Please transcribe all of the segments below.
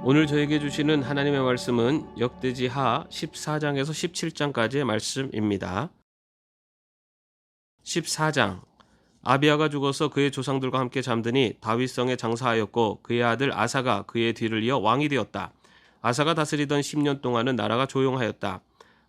오늘 저에게 주시는 하나님의 말씀은 역대지하 14장에서 17장까지의 말씀입니다. 14장. 아비야가 죽어서 그의 조상들과 함께 잠드니 다윗성에 장사하였고 그의 아들 아사가 그의 뒤를 이어 왕이 되었다. 아사가 다스리던 10년 동안은 나라가 조용하였다.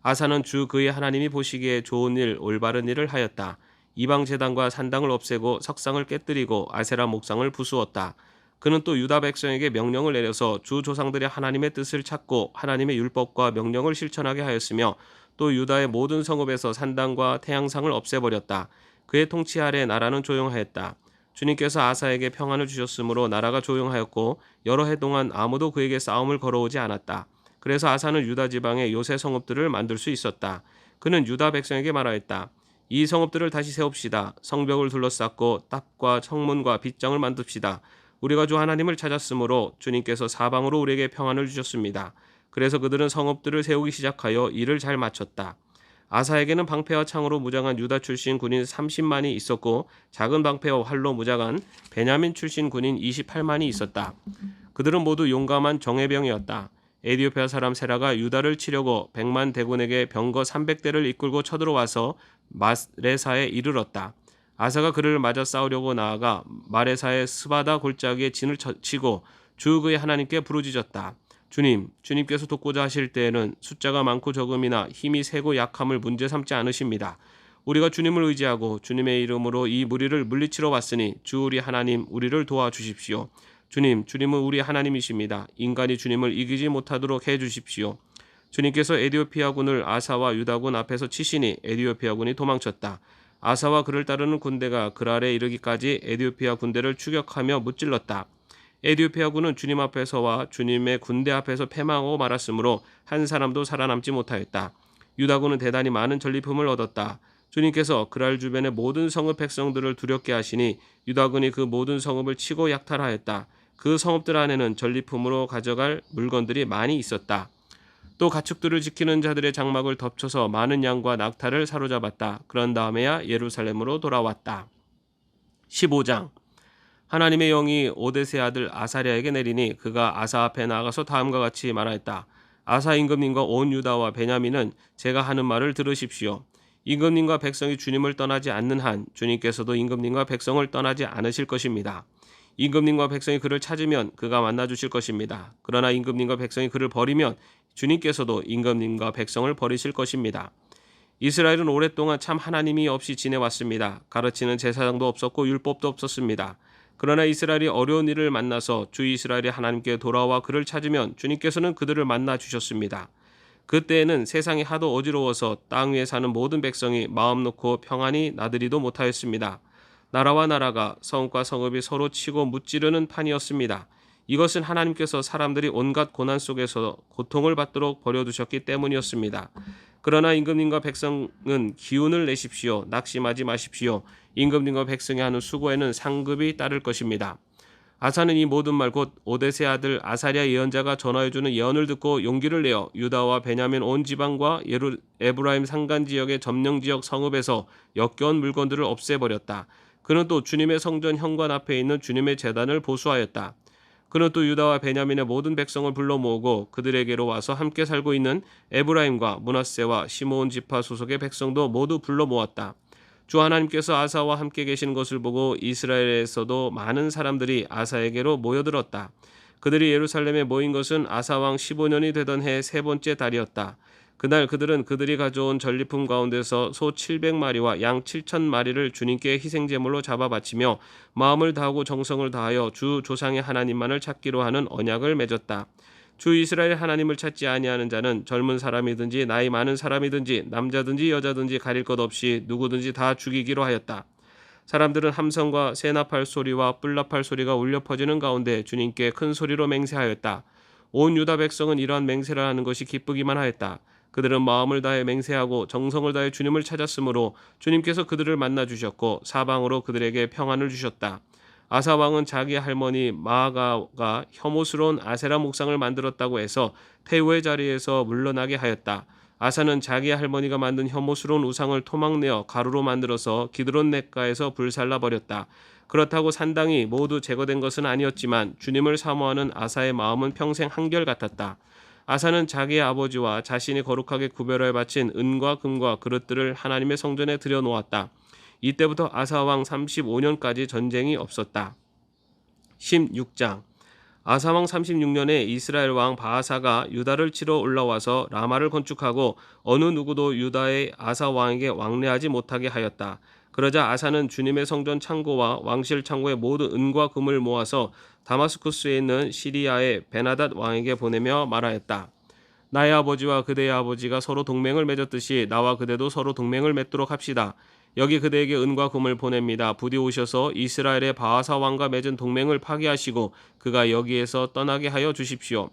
아사는 주 그의 하나님이 보시기에 좋은 일, 올바른 일을 하였다. 이방 제단과 산당을 없애고 석상을 깨뜨리고 아세라 목상을 부수었다. 그는 또 유다 백성에게 명령을 내려서 주 조상들의 하나님의 뜻을 찾고 하나님의 율법과 명령을 실천하게 하였으며 또 유다의 모든 성읍에서 산당과 태양상을 없애버렸다. 그의 통치 아래 나라는 조용하였다. 주님께서 아사에게 평안을 주셨으므로 나라가 조용하였고 여러 해 동안 아무도 그에게 싸움을 걸어오지 않았다. 그래서 아사는 유다 지방에 요새 성읍들을 만들 수 있었다. 그는 유다 백성에게 말하였다. 이 성읍들을 다시 세웁시다. 성벽을 둘러쌌고 탑과 성문과 빗장을 만듭시다. 우리가 주 하나님을 찾았으므로 주님께서 사방으로 우리에게 평안을 주셨습니다. 그래서 그들은 성읍들을 세우기 시작하여 일을 잘 마쳤다. 아사에게는 방패와 창으로 무장한 유다 출신 군인 30만이 있었고 작은 방패와 활로 무장한 베냐민 출신 군인 28만이 있었다. 그들은 모두 용감한 정예병이었다. 에디오피아 사람 세라가 유다를 치려고 100만 대군에게 병거 300대를 이끌고 쳐들어와서 마레사에 이르렀다. 아사가 그를 맞아 싸우려고 나아가 마레사의 스바다 골짜기에 진을 치고 주 그의 하나님께 부르짖었다. 주님께서 돕고자 하실 때에는 숫자가 많고 적음이나 힘이 세고 약함을 문제 삼지 않으십니다. 우리가 주님을 의지하고 주님의 이름으로 이 무리를 물리치러 왔으니 주 우리 하나님 우리를 도와주십시오. 주님은 우리 하나님이십니다. 인간이 주님을 이기지 못하도록 해주십시오. 주님께서 에디오피아군을 아사와 유다군 앞에서 치시니 에디오피아군이 도망쳤다. 아사와 그를 따르는 군대가 그랄에 이르기까지 에디오피아 군대를 추격하며 무찔렀다. 에디오피아군은 주님 앞에서와 주님의 군대 앞에서 패망하고 말았으므로 한 사람도 살아남지 못하였다. 유다군은 대단히 많은 전리품을 얻었다. 주님께서 그랄 주변의 모든 성읍 백성들을 두렵게 하시니 유다군이 그 모든 성읍을 치고 약탈하였다. 그 성읍들 안에는 전리품으로 가져갈 물건들이 많이 있었다. 또 가축들을 지키는 자들의 장막을 덮쳐서 많은 양과 낙타를 사로잡았다. 그런 다음에야 예루살렘으로 돌아왔다. 15장. 하나님의 영이 오데세 아들 아사랴에게 내리니 그가 아사 앞에 나가서 다음과 같이 말하였다. 아사 임금님과 온 유다와 베냐민은 제가 하는 말을 들으십시오. 임금님과 백성이 주님을 떠나지 않는 한 주님께서도 임금님과 백성을 떠나지 않으실 것입니다. 임금님과 백성이 그를 찾으면 그가 만나주실 것입니다. 그러나 임금님과 백성이 그를 버리면 주님께서도 임금님과 백성을 버리실 것입니다. 이스라엘은 오랫동안 참 하나님이 없이 지내왔습니다. 가르치는 제사장도 없었고 율법도 없었습니다. 그러나 이스라엘이 어려운 일을 만나서 주 이스라엘의 하나님께 돌아와 그를 찾으면 주님께서는 그들을 만나 주셨습니다. 그때에는 세상이 하도 어지러워서 땅 위에 사는 모든 백성이 마음 놓고 평안히 나들이도 못하였습니다. 나라와 나라가 성읍과 성읍이 서로 치고 무찌르는 판이었습니다. 이것은 하나님께서 사람들이 온갖 고난 속에서 고통을 받도록 버려두셨기 때문이었습니다. 그러나 임금님과 백성은 기운을 내십시오. 낙심하지 마십시오. 임금님과 백성이 하는 수고에는 상급이 따를 것입니다. 아사는 이 모든 말 곧 오데세 아들 아사랴 예언자가 전하여주는 예언을 듣고 용기를 내어 유다와 베냐민 온 지방과 에브라임 산간 지역의 점령지역 성읍에서 역겨운 물건들을 없애버렸다. 그는 또 주님의 성전 현관 앞에 있는 주님의 제단을 보수하였다. 그는 또 유다와 베냐민의 모든 백성을 불러 모으고 그들에게로 와서 함께 살고 있는 에브라임과 므낫세와 시므온 지파 소속의 백성도 모두 불러 모았다. 주 하나님께서 아사와 함께 계시는 것을 보고 이스라엘에서도 많은 사람들이 아사에게로 모여들었다. 그들이 예루살렘에 모인 것은 아사 왕 15년이 되던 해 세 번째 달이었다. 그날 그들은 그들이 가져온 전리품 가운데서 소 700마리와 양 7,000마리를 주님께 희생제물로 잡아 바치며 마음을 다하고 정성을 다하여 주 조상의 하나님만을 찾기로 하는 언약을 맺었다. 주 이스라엘 하나님을 찾지 아니하는 자는 젊은 사람이든지 나이 많은 사람이든지 남자든지 여자든지 가릴 것 없이 누구든지 다 죽이기로 하였다. 사람들은 함성과 세나팔 소리와 뿔나팔 소리가 울려 퍼지는 가운데 주님께 큰 소리로 맹세하였다. 온 유다 백성은 이러한 맹세를 하는 것이 기쁘기만 하였다. 그들은 마음을 다해 맹세하고 정성을 다해 주님을 찾았으므로 주님께서 그들을 만나 주셨고 사방으로 그들에게 평안을 주셨다. 아사 왕은 자기 할머니 마아가가 혐오스러운 아세라 목상을 만들었다고 해서 폐후의 자리에서 물러나게 하였다. 아사는 자기 할머니가 만든 혐오스러운 우상을 토막내어 가루로 만들어서 기드론 냇가에서 불살라 버렸다. 그렇다고 산당이 모두 제거된 것은 아니었지만 주님을 사모하는 아사의 마음은 평생 한결같았다. 아사는 자기의 아버지와 자신이 거룩하게 구별하여 바친 은과 금과 그릇들을 하나님의 성전에 들여놓았다. 이때부터 아사 왕 35년까지 전쟁이 없었다. 16장 아사왕 36년에 이스라엘 왕 바하사가 유다를 치러 올라와서 라마를 건축하고 어느 누구도 유다의 아사 왕에게 왕래하지 못하게 하였다. 그러자 아사는 주님의 성전 창고와 왕실 창고의 모든 은과 금을 모아서 다마스쿠스에 있는 시리아의 베나닷 왕에게 보내며 말하였다. 나의 아버지와 그대의 아버지가 서로 동맹을 맺었듯이 나와 그대도 서로 동맹을 맺도록 합시다. 여기 그대에게 은과 금을 보냅니다. 부디 오셔서 이스라엘의 바하사 왕과 맺은 동맹을 파기하시고 그가 여기에서 떠나게 하여 주십시오.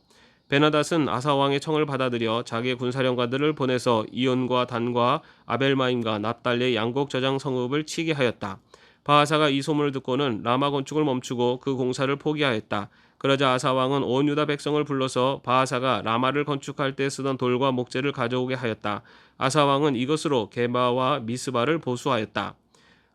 베나닷은 아사 왕의 청을 받아들여 자기의 군사령관들을 보내서 이온과 단과 아벨마임과 납달리의 양곡 저장 성읍을 치게 하였다. 바하사가 이 소문을 듣고는 라마 건축을 멈추고 그 공사를 포기하였다. 그러자 아사 왕은 온 유다 백성을 불러서 바하사가 라마를 건축할 때 쓰던 돌과 목재를 가져오게 하였다. 아사 왕은 이것으로 게바와 미스바를 보수하였다.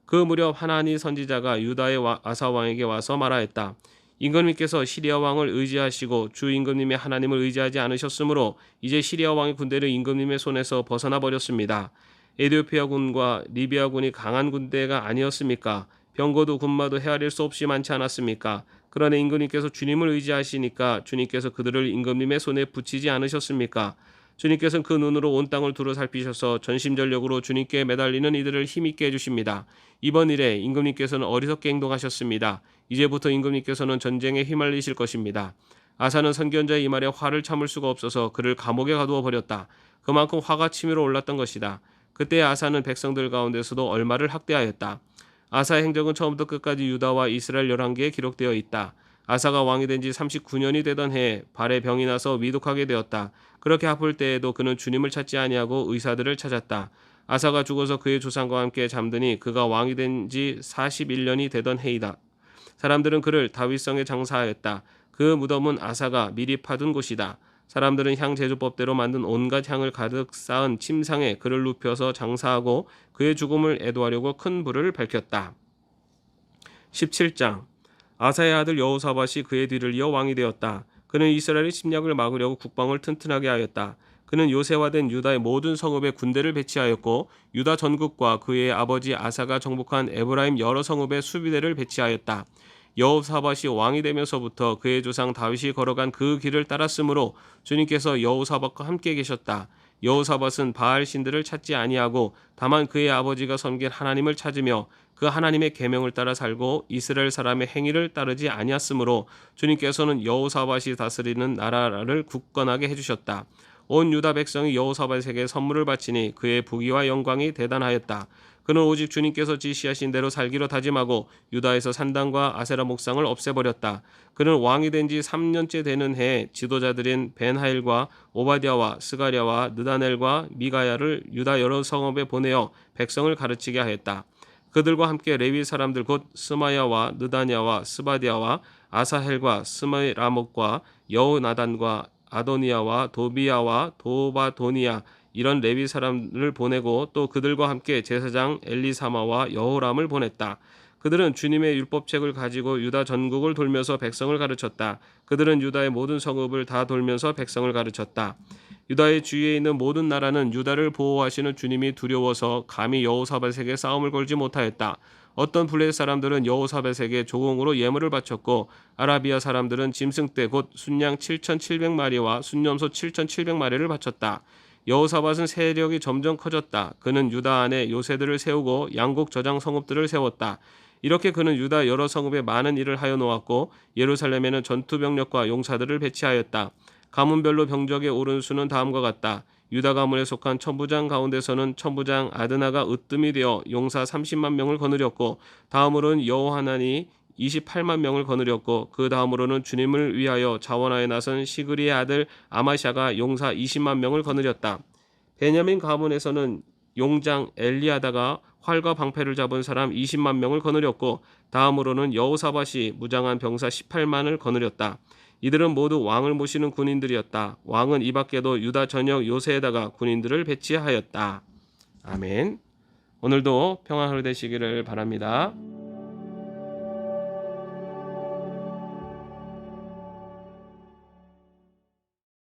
그 무렵 하나니 선지자가 유다의 아사 왕에게 와서 말하였다. 임금님께서 시리아 왕을 의지하시고 주 임금님의 하나님을 의지하지 않으셨으므로 이제 시리아 왕의 군대를 임금님의 손에서 벗어나 버렸습니다. 에티오피아 군과 리비아 군이 강한 군대가 아니었습니까? 병거도 군마도 헤아릴 수 없이 많지 않았습니까? 그러나 임금님께서 주님을 의지하시니까 주님께서 그들을 임금님의 손에 붙이지 않으셨습니까? 주님께서는 그 눈으로 온 땅을 두루 살피셔서 전심전력으로 주님께 매달리는 이들을 힘있게 해주십니다. 이번 일에 임금님께서는 어리석게 행동하셨습니다. 이제부터 임금님께서는 전쟁에 휘말리실 것입니다. 아사는 선견자의 이 말에 화를 참을 수가 없어서 그를 감옥에 가두어 버렸다. 그만큼 화가 치밀어 올랐던 것이다. 그때 아사는 백성들 가운데서도 얼마를 학대하였다. 아사의 행적은 처음부터 끝까지 유다와 이스라엘 열왕기에 기록되어 있다. 아사가 왕이 된 지 39년이 되던 해에 발에 병이 나서 위독하게 되었다. 그렇게 아플 때에도 그는 주님을 찾지 아니하고 의사들을 찾았다. 아사가 죽어서 그의 조상과 함께 잠드니 그가 왕이 된 지 41년이 되던 해이다. 사람들은 그를 다윗성에 장사하였다. 그 무덤은 아사가 미리 파둔 곳이다. 사람들은 향 제조법대로 만든 온갖 향을 가득 쌓은 침상에 그를 눕혀서 장사하고 그의 죽음을 애도하려고 큰 불을 밝혔다. 17장 아사의 아들 여호사밧이 그의 뒤를 이어 왕이 되었다. 그는 이스라엘의 침략을 막으려고 국방을 튼튼하게 하였다. 그는 요새화된 유다의 모든 성읍에 군대를 배치하였고 유다 전국과 그의 아버지 아사가 정복한 에브라임 여러 성읍에 수비대를 배치하였다. 여호사밧이 왕이 되면서부터 그의 조상 다윗이 걸어간 그 길을 따랐으므로 주님께서 여호사밧과 함께 계셨다. 여호사밧은 바알 신들을 찾지 아니하고 다만 그의 아버지가 섬긴 하나님을 찾으며 그 하나님의 계명을 따라 살고 이스라엘 사람의 행위를 따르지 아니하였으므로 주님께서는 여호사밧이 다스리는 나라를 굳건하게 해주셨다. 온 유다 백성이 여호사밧에게 선물을 바치니 그의 부귀와 영광이 대단하였다. 그는 오직 주님께서 지시하신 대로 살기로 다짐하고 유다에서 산당과 아세라 목상을 없애버렸다. 그는 왕이 된 지 3년째 되는 해에 지도자들인 벤하일과 오바댜와 스가랴와 느다넬과 미가야를 유다 여러 성읍에 보내어 백성을 가르치게 하였다. 그들과 함께 레위 사람들 곧 스마야와 느다냐와 스바디아와 아사헬과 스메라목과 여호나단과 아도니아와 도비야와 도바도니아 이런 레위 사람을 보내고 또 그들과 함께 제사장 엘리사마와 여호람을 보냈다. 그들은 주님의 율법책을 가지고 유다 전국을 돌면서 백성을 가르쳤다. 그들은 유다의 모든 성읍을 다 돌면서 백성을 가르쳤다. 유다의 주위에 있는 모든 나라는 유다를 보호하시는 주님이 두려워서 감히 여호사밧에게 싸움을 걸지 못하였다. 어떤 블레셋 사람들은 여호사밧에게 조공으로 예물을 바쳤고 아라비아 사람들은 짐승떼 곧 순양 7,700마리와 순염소 7,700마리를 바쳤다. 여호사밧은 세력이 점점 커졌다. 그는 유다 안에 요새들을 세우고 양곡 저장 성읍들을 세웠다. 이렇게 그는 유다 여러 성읍에 많은 일을 하여 놓았고 예루살렘에는 전투 병력과 용사들을 배치하였다. 가문별로 병적의 오른 수는 다음과 같다. 유다 가문에 속한 천부장 가운데서는 천부장 아드나가 으뜸이 되어 용사 30만 명을 거느렸고 다음으로는 여호하난이 28만 명을 거느렸고 그 다음으로는 주님을 위하여 자원하여 나선 시그리의 아들 아마샤가 용사 20만 명을 거느렸다. 베냐민 가문에서는 용장 엘리아다가 활과 방패를 잡은 사람 20만 명을 거느렸고 다음으로는 여호사밧이 무장한 병사 18만을 거느렸다. 이들은 모두 왕을 모시는 군인들이었다. 왕은 이 밖에도 유다 전역 요새에다가 군인들을 배치하였다. 아멘. 오늘도 평안하루 되시기를 바랍니다.